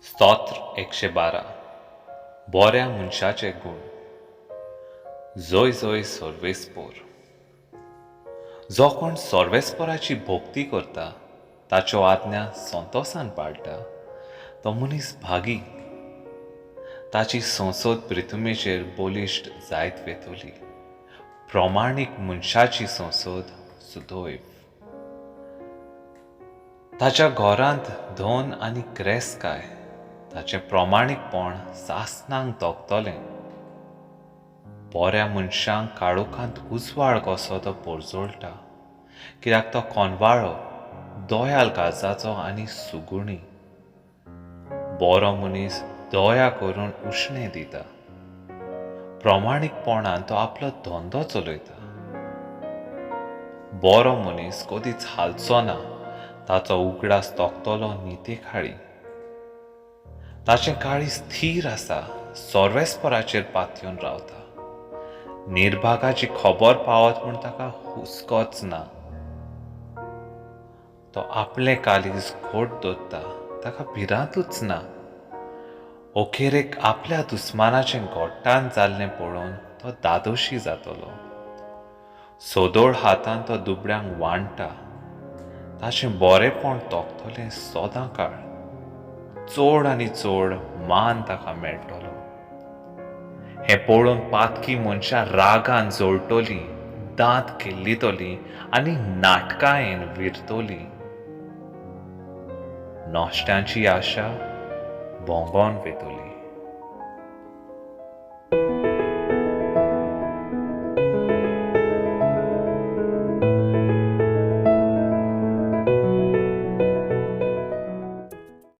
स्तोत्र 112 बोऱ्या मनशाचे गुण जोय जोय सर्वेस्पोर. जो कोण सर्वेस्पोराची भोक्ती करता ताच्यो आज्ञा संतोषान पाळटा तो मनीस भागी. ताची संसद पृथ्वीचेर बोलिश्ट जायत वेतली. प्रमाणीक मनशाची संसद सुदैव. ताच्या घरांत धन आनी क्रेस्काय ताचें प्रमाणीकपण सासणांक तोखतलें. बोऱ्या मनशांक काळोखांत उजवाड कसो तो पोरजोळटा, कित्याक तो कोनवाळो, दोयाल काळजाचो आनी सुगुणी. बरो मनीस दया करून उश्णें दिता. प्रमाणीकपणान तो आपलो धंदो चलयता. बरो मनीस कदीच हालचो ना, ताचो उगडास तोखतलो नितेखाळी. ताचें काळीज स्थिर आसा, सर्वेस्पराचेर पातयेवन रावता. निर्भागाची खबर पावत म्हूण ताका हुस्कोच ना. तो आपलें काळीज घोट दवरता, ताका भिरांतूच ना. अखेरेक आपल्या दुस्मानाचें घोट्टान जाल्लें पळोवन तो दादोशी जातलो. सोदोळ हातान तो दुबळ्यांक वांडटा. ताचें बरेंपण तोखतलें सोदां काळ. चड आनी चड मान ताका मेळटलो. हें पळोवन पातकी मनशां रागान जळटलीं, दांत किल्लीतलीं आनी नाटकायेन विरतलीं. नॉश्ट्यांची आशा भोंगोन वेतली.